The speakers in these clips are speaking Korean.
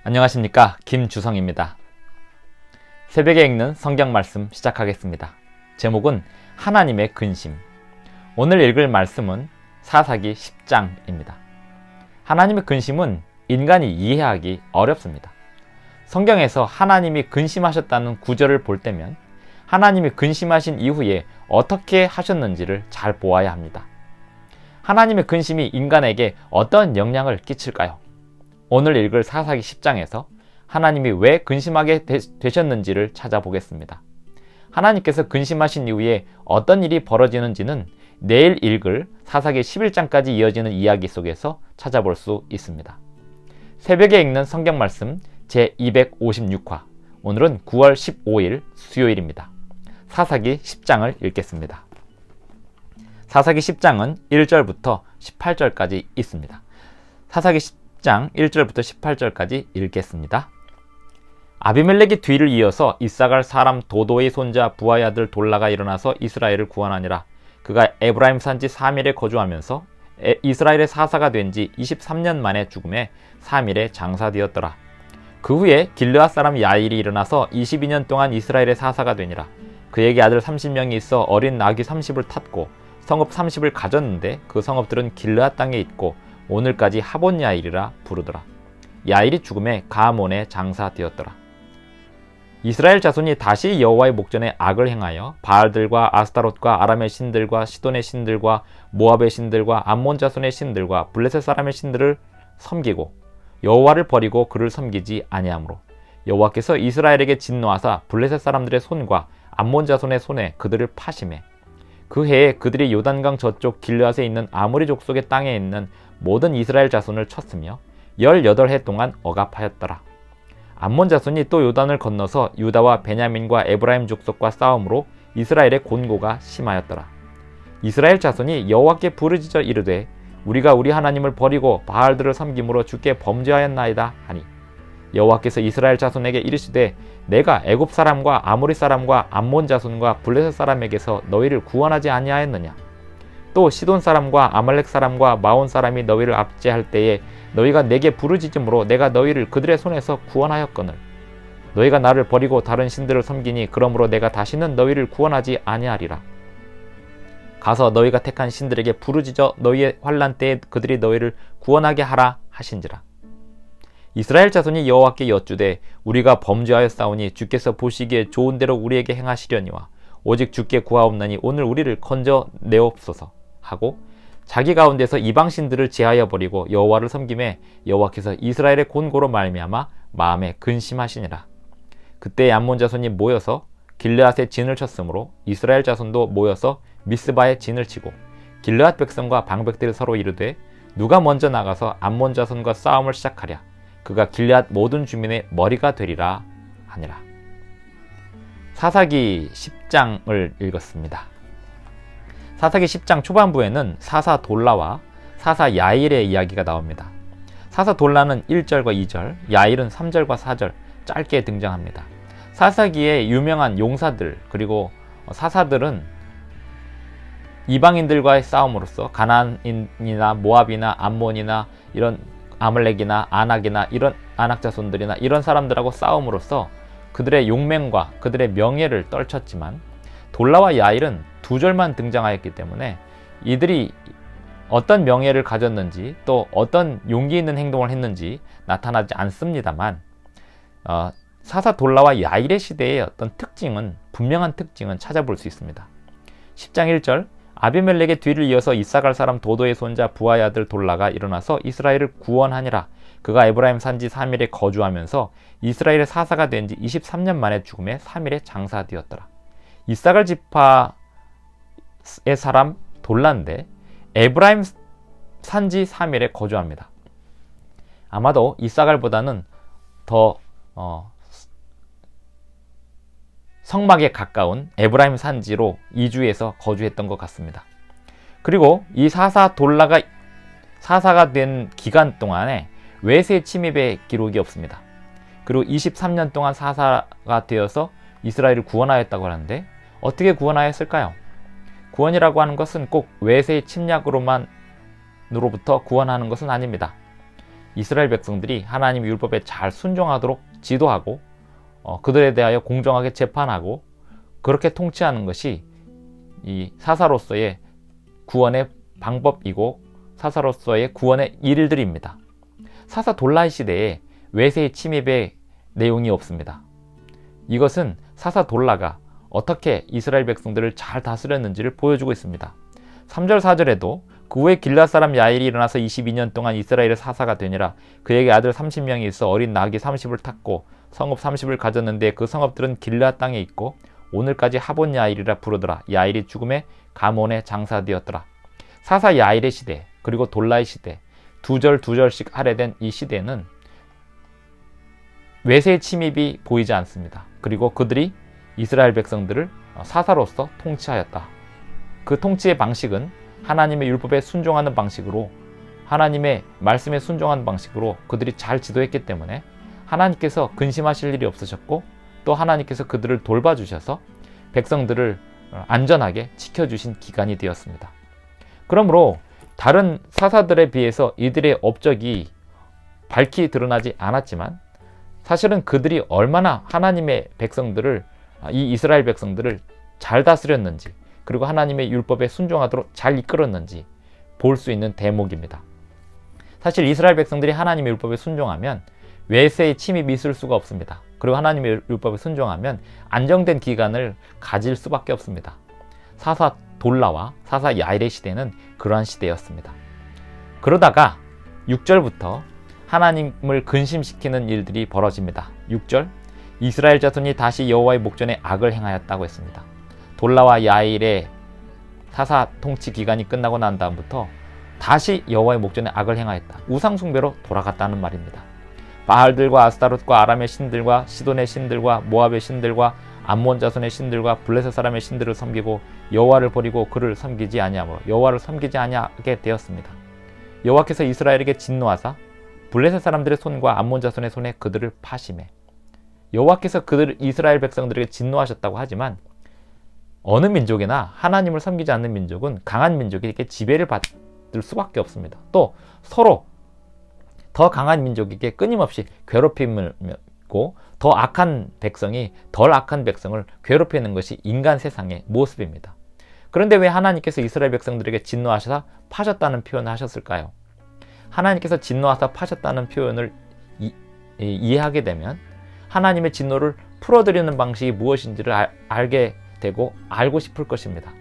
안녕하십니까, 김주성입니다. 새벽에 읽는 성경 말씀 시작하겠습니다. 제목은 하나님의 근심. 오늘 읽을 말씀은 사사기 10장입니다. 하나님의 근심은 인간이 이해하기 어렵습니다. 성경에서 하나님이 근심하셨다는 구절을 볼 때면 하나님이 근심하신 이후에 어떻게 하셨는지를 잘 보아야 합니다. 하나님의 근심이 인간에게 어떤 영향을 끼칠까요? 오늘 읽을 사사기 10장에서 하나님이 왜 근심하게 되셨는지를 찾아보겠습니다. 하나님께서 근심하신 이후에 어떤 일이 벌어지는지는 내일 읽을 사사기 11장까지 이어지는 이야기 속에서 찾아볼 수 있습니다. 새벽에 읽는 성경 말씀 제256화, 오늘은 9월 15일 수요일입니다. 사사기 10장을 읽겠습니다. 사사기 10장은 1절부터 18절까지 있습니다. 사사기 10장 1절부터 18절까지 읽겠습니다. 아비멜렉의 뒤를 이어서 이사갈 사람 도도의 손자 부하의 아들 돌라가 일어나서 이스라엘을 구원하니라. 그가 에브라임 산지 사밀에 거주하면서 이스라엘의 사사가 된 지 23년 만에 죽음에 사밀에 장사되었더라. 그 후에 길르앗 사람 야일이 일어나서 22년 동안 이스라엘의 사사가 되니라. 그에게 아들 30명이 있어 어린 나귀 30을 탔고 성읍 30을 가졌는데 그 성읍들은 길르앗 땅에 있고 오늘까지 하본 야일이라 부르더라. 야일이 죽음에 가몬에 장사되었더라. 이스라엘 자손이 다시 여호와의 목전에 악을 행하여 바알들과 아스타롯과 아람의 신들과 시돈의 신들과 모압의 신들과 암몬 자손의 신들과 블레셋 사람의 신들을 섬기고 여호와를 버리고 그를 섬기지 아니하므로 여호와께서 이스라엘에게 진노하사 블레셋 사람들의 손과 암몬 자손의 손에 그들을 파심해 그 해에 그들이 요단강 저쪽 길르앗에 있는 아모리 족속의 땅에 있는 모든 이스라엘 자손을 쳤으며 18해 동안 억압하였더라. 암몬 자손이 또 요단을 건너서 유다와 베냐민과 에브라임 족속과 싸움으로 이스라엘의 곤고가 심하였더라. 이스라엘 자손이 여호와께 부르짖어 이르되 우리가 우리 하나님을 버리고 바알들을 섬김으로 주께 범죄하였나이다 하니 여호와께서 이스라엘 자손에게 이르시되 내가 애굽 사람과 아모리 사람과 암몬 자손과 블레셋 사람에게서 너희를 구원하지 아니하였느냐. 또 시돈 사람과 아말렉 사람과 마온 사람이 너희를 압제할 때에 너희가 내게 부르짖음으로 내가 너희를 그들의 손에서 구원하였거늘 너희가 나를 버리고 다른 신들을 섬기니 그러므로 내가 다시는 너희를 구원하지 아니하리라. 가서 너희가 택한 신들에게 부르짖어 너희의 환난 때에 그들이 너희를 구원하게 하라 하신지라. 이스라엘 자손이 여호와께 여쭈되 우리가 범죄하였사오니 주께서 보시기에 좋은 대로 우리에게 행하시려니와 오직 주께 구하옵나니 오늘 우리를 건져 내옵소서 하고 자기 가운데서 이방 신들을 제하여 버리고 여호와를 섬김에 여호와께서 이스라엘의 곤고로 말미암아 마음에 근심하시니라. 그때 암몬 자손이 모여서 길르앗에 진을 쳤으므로 이스라엘 자손도 모여서 미스바에 진을 치고 길르앗 백성과 방백들이 서로 이르되 누가 먼저 나가서 암몬 자손과 싸움을 시작하랴. 그가 길르앗 모든 주민의 머리가 되리라 하니라. 사사기 10장을 읽었습니다. 사사기 10장 초반부에는 사사 돌라와 사사 야일의 이야기가 나옵니다. 사사 돌라는 1절과 2절, 야일은 3절과 4절 짧게 등장합니다. 사사기의 유명한 용사들 그리고 사사들은 이방인들과의 싸움으로써 가나안이나 모압이나 암몬이나 이런 아말렉이나 아낙이나 이런 아낙 자손들이나 이런 사람들하고 싸움으로써 그들의 용맹과 그들의 명예를 떨쳤지만 돌라와 야일은 2절만 등장하였기 때문에 이들이 어떤 명예를 가졌는지 또 어떤 용기 있는 행동을 했는지 나타나지 않습니다만 사사 돌라와 야일의 시대의 어떤 특징은 분명한 특징은 찾아볼 수 있습니다. 10장 1절 아비멜렉의 뒤를 이어서 이사갈 사람 도도의 손자 부하의 아들 돌라가 일어나서 이스라엘을 구원하니라. 그가 에브라임 산지 사밀에 거주하면서 이스라엘의 사사가 된 지 23년 만에 죽음에 사밀에 장사되었더라. 이사갈 지파의 사람 돌라인데 에브라임 산지 사밀에 거주합니다. 아마도 이사갈보다는 더 성막에 가까운 에브라임 산지로 이주해서 거주했던 것 같습니다. 그리고 이 사사 돌라가 사사가 된 기간 동안에 외세 침입의 기록이 없습니다. 그리고 23년 동안 사사가 되어서 이스라엘을 구원하였다고 하는데 어떻게 구원하였을까요? 구원이라고 하는 것은 꼭 외세의 침략으로부터 구원하는 것은 아닙니다. 이스라엘 백성들이 하나님의 율법에 잘 순종하도록 지도하고 그들에 대하여 공정하게 재판하고 그렇게 통치하는 것이 이 사사로서의 구원의 방법이고 사사로서의 구원의 일들입니다. 사사 돌라이 시대에 외세의 침입의 내용이 없습니다. 이것은 사사 돌라가 어떻게 이스라엘 백성들을 잘 다스렸는지를 보여주고 있습니다. 3절 4절에도 그 후에 길앗 사람 야일이 일어나서 22년 동안 이스라엘의 사사가 되니라. 그에게 아들 30명이 있어 어린 나귀 30을 탔고 성읍 30을 가졌는데 그 성읍들은 길앗 땅에 있고 오늘까지 하본 야일이라 부르더라. 야일이 죽음에 가몬에 장사되었더라. 사사 야일의 시대 그리고 돌라의 시대 두 절씩 할애된 이 시대는 외세의 침입이 보이지 않습니다. 그리고 그들이 이스라엘 백성들을 사사로서 통치하였다. 그 통치의 방식은 하나님의 율법에 순종하는 방식으로 하나님의 말씀에 순종하는 방식으로 그들이 잘 지도했기 때문에 하나님께서 근심하실 일이 없으셨고 또 하나님께서 그들을 돌봐주셔서 백성들을 안전하게 지켜주신 기간이 되었습니다. 그러므로 다른 사사들에 비해서 이들의 업적이 밝히 드러나지 않았지만 사실은 그들이 얼마나 하나님의 백성들을 이 이스라엘 백성들을 잘 다스렸는지 그리고 하나님의 율법에 순종하도록 잘 이끌었는지 볼 수 있는 대목입니다. 사실 이스라엘 백성들이 하나님의 율법에 순종하면 외세의 침입이 있을 수가 없습니다. 그리고 하나님의 율법에 순종하면 안정된 기간을 가질 수밖에 없습니다. 사사 돌라와 사사 야일의 시대는 그러한 시대였습니다. 그러다가 6절부터 하나님을 근심시키는 일들이 벌어집니다. 6절 이스라엘 자손이 다시 여호와의 목전에 악을 행하였다고 했습니다. 돌라와 야일의 사사 통치 기간이 끝나고 난 다음부터 다시 여호와의 목전에 악을 행하였다. 우상 숭배로 돌아갔다는 말입니다. 바알들과 아스타롯과 아람의 신들과 시돈의 신들과 모압의 신들과 암몬 자손의 신들과 블레셋 사람의 신들을 섬기고 여호와를 버리고 그를 섬기지 아니하므로 여호와를 섬기지 아니하게 되었습니다. 여호와께서 이스라엘에게 진노하사 블레셋 사람들의 손과 암몬 자손의 손에 그들을 파심해. 여호와께서 그들 이스라엘 백성들에게 진노하셨다고 하지만 어느 민족이나 하나님을 섬기지 않는 민족은 강한 민족에게 지배를 받을 수밖에 없습니다. 또 서로 더 강한 민족에게 끊임없이 괴롭힘을 고 더 악한 백성이 덜 악한 백성을 괴롭히는 것이 인간 세상의 모습입니다. 그런데 왜 하나님께서 이스라엘 백성들에게 진노하셔서 파셨다는 표현을 하셨을까요? 하나님께서 진노하사 파셨다는 표현을 이해하게 되면 하나님의 진노를 풀어드리는 방식이 무엇인지를 알게 되고 알고 싶을 것입니다.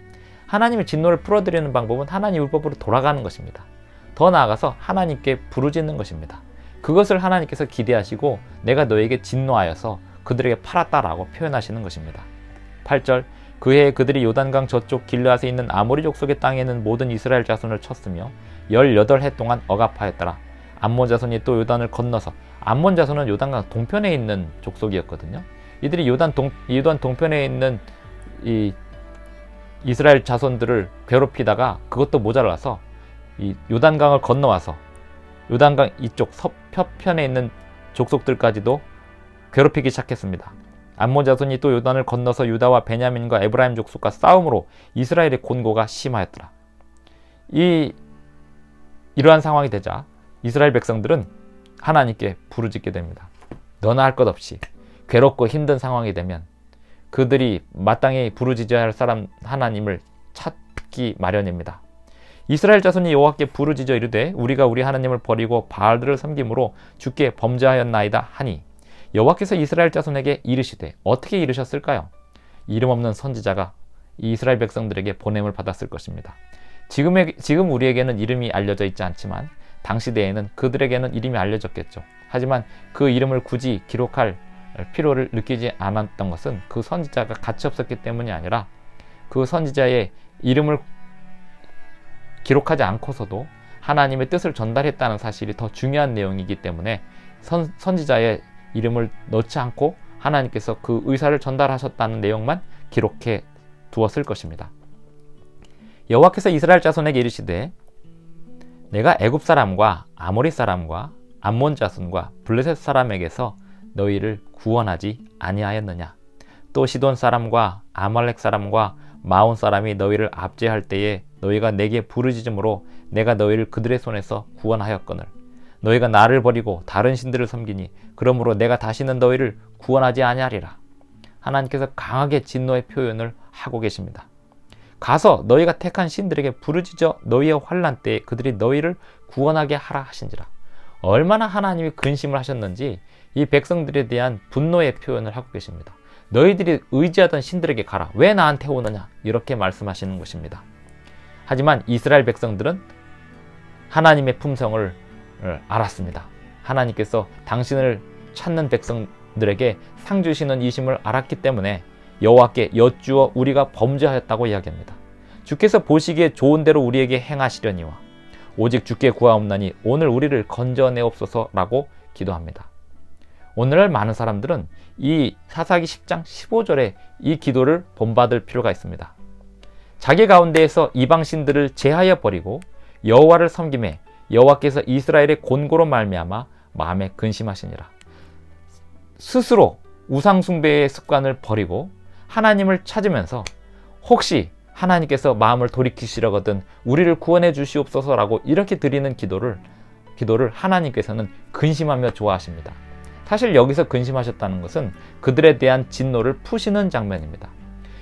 하나님의 진노를 풀어드리는 방법은 하나님 율법으로 돌아가는 것입니다. 더 나아가서 하나님께 부르짖는 것입니다. 그것을 하나님께서 기대하시고 내가 너에게 진노하여서 그들에게 팔았다라고 표현하시는 것입니다. 8절 그해 그들이 요단강 저쪽 길르앗에 있는 아모리 족속의 땅에는 모든 이스라엘 자손을 쳤으며 18해 동안 억압하였더라. 암몬 자손이 또 요단을 건너서 암몬 자손은 요단강 동편에 있는 족속이었거든요. 이들이 요단 동편에 있는 이 이스라엘 자손들을 괴롭히다가 그것도 모자라서 이 요단강을 건너와서 요단강 이쪽 서편에 있는 족속들까지도 괴롭히기 시작했습니다. 암몬 자손이 또 요단을 건너서 유다와 베냐민과 에브라임 족속과 싸움으로 이스라엘의 곤고가 심하였더라. 이러한 상황이 되자 이스라엘 백성들은 하나님께 부르짖게 됩니다. 너나 할 것 없이 괴롭고 힘든 상황이 되면 그들이 마땅히 부르짖어야 할 사람 하나님을 찾기 마련입니다. 이스라엘 자손이 여호와께 부르짖어 이르되 우리가 우리 하나님을 버리고 바알들을 섬김으로 주께 범죄하였나이다 하니 여호와께서 이스라엘 자손에게 이르시되 어떻게 이르셨을까요? 이름 없는 선지자가 이스라엘 백성들에게 보냄을 받았을 것입니다. 지금 우리에게는 이름이 알려져 있지 않지만 당시대에는 그들에게는 이름이 알려졌겠죠. 하지만 그 이름을 굳이 기록할 필요를 느끼지 않았던 것은 그 선지자가 가치 없었기 때문이 아니라 그 선지자의 이름을 기록하지 않고서도 하나님의 뜻을 전달했다는 사실이 더 중요한 내용이기 때문에 선지자의 이름을 넣지 않고 하나님께서 그 의사를 전달하셨다는 내용만 기록해 두었을 것입니다. 여호와께서 이스라엘 자손에게 이르시되 내가 애굽 사람과 아모리 사람과 암몬 자손과 블레셋 사람에게서 너희를 구원하지 아니하였느냐? 또 시돈 사람과 아말렉 사람과 마온 사람이 너희를 압제할 때에 너희가 내게 부르짖음으로 내가 너희를 그들의 손에서 구원하였거늘 너희가 나를 버리고 다른 신들을 섬기니 그러므로 내가 다시는 너희를 구원하지 아니하리라. 하나님께서 강하게 진노의 표현을 하고 계십니다. 가서 너희가 택한 신들에게 부르짖어 너희의 환난 때에 그들이 너희를 구원하게 하라 하신지라. 얼마나 하나님이 근심을 하셨는지 이 백성들에 대한 분노의 표현을 하고 계십니다. 너희들이 의지하던 신들에게 가라. 왜 나한테 오느냐? 이렇게 말씀하시는 것입니다. 하지만 이스라엘 백성들은 하나님의 품성을 알았습니다. 하나님께서 당신을 찾는 백성들에게 상 주시는 이심을 알았기 때문에 여호와께 여쭈어 우리가 범죄하였다고 이야기합니다. 주께서 보시기에 좋은 대로 우리에게 행하시려니와 오직 주께 구하옵나니 오늘 우리를 건져내옵소서라고 기도합니다. 오늘날 많은 사람들은 이 사사기 10장 15절에 이 기도를 본받을 필요가 있습니다. 자기 가운데에서 이방신들을 제하여 버리고 여호와를 섬김에 여호와께서 이스라엘의 곤고로 말미암아 마음에 근심하시니라. 스스로 우상 숭배의 습관을 버리고 하나님을 찾으면서 혹시 하나님께서 마음을 돌이키시려거든 우리를 구원해 주시옵소서라고 이렇게 드리는 기도를 하나님께서는 근심하며 좋아하십니다. 사실 여기서 근심하셨다는 것은 그들에 대한 진노를 푸시는 장면입니다.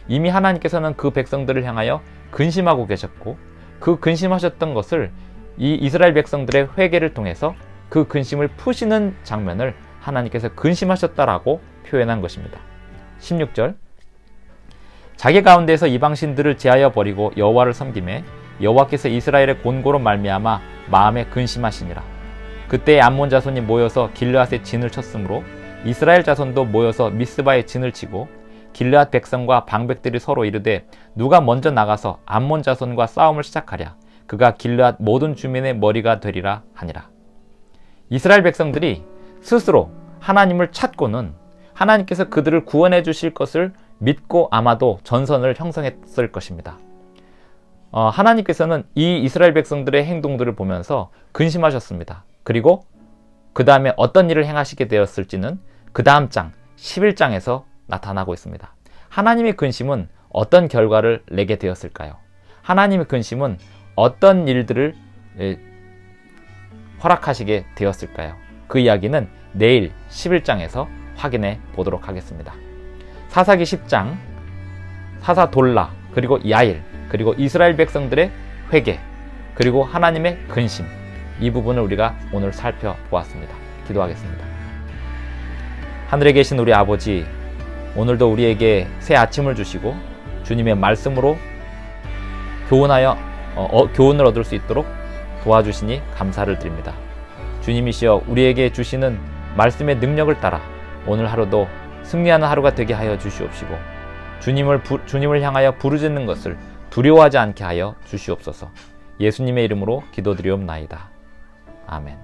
이미 하나님께서는 그 백성들을 향하여 근심하고 계셨고 그 근심하셨던 것을 이 이스라엘 백성들의 회개를 통해서 그 근심을 푸시는 장면을 하나님께서 근심하셨다라고 표현한 것입니다. 16절 자기 가운데에서 이방신들을 제하여 버리고 여호와를 섬김에 여호와께서 이스라엘의 곤고로 말미암아 마음에 근심하시니라. 그때 암몬 자손이 모여서 길르앗에 진을 쳤으므로 이스라엘 자손도 모여서 미스바에 진을 치고 길르앗 백성과 방백들이 서로 이르되 누가 먼저 나가서 암몬 자손과 싸움을 시작하랴. 그가 길르앗 모든 주민의 머리가 되리라 하니라. 이스라엘 백성들이 스스로 하나님을 찾고는 하나님께서 그들을 구원해 주실 것을 믿고 아마도 전선을 형성했을 것입니다. 하나님께서는 이 이스라엘 백성들의 행동들을 보면서 근심하셨습니다. 그리고 그 다음에 어떤 일을 행하시게 되었을지는 그 다음 장 11장에서 나타나고 있습니다. 하나님의 근심은 어떤 결과를 내게 되었을까요? 하나님의 근심은 어떤 일들을 허락하시게 되었을까요? 그 이야기는 내일 11장에서 확인해 보도록 하겠습니다. 사사기 10장, 사사 돌라, 그리고 야일, 그리고 이스라엘 백성들의 회개, 그리고 하나님의 근심, 이 부분을 우리가 오늘 살펴보았습니다. 기도하겠습니다. 하늘에 계신 우리 아버지, 오늘도 우리에게 새 아침을 주시고 주님의 말씀으로 교훈을 얻을 수 있도록 도와주시니 감사를 드립니다. 주님이시여 우리에게 주시는 말씀의 능력을 따라 오늘 하루도 승리하는 하루가 되게 하여 주시옵시고 주님을 향하여 부르짖는 것을 두려워하지 않게 하여 주시옵소서. 예수님의 이름으로 기도드리옵나이다. 아멘.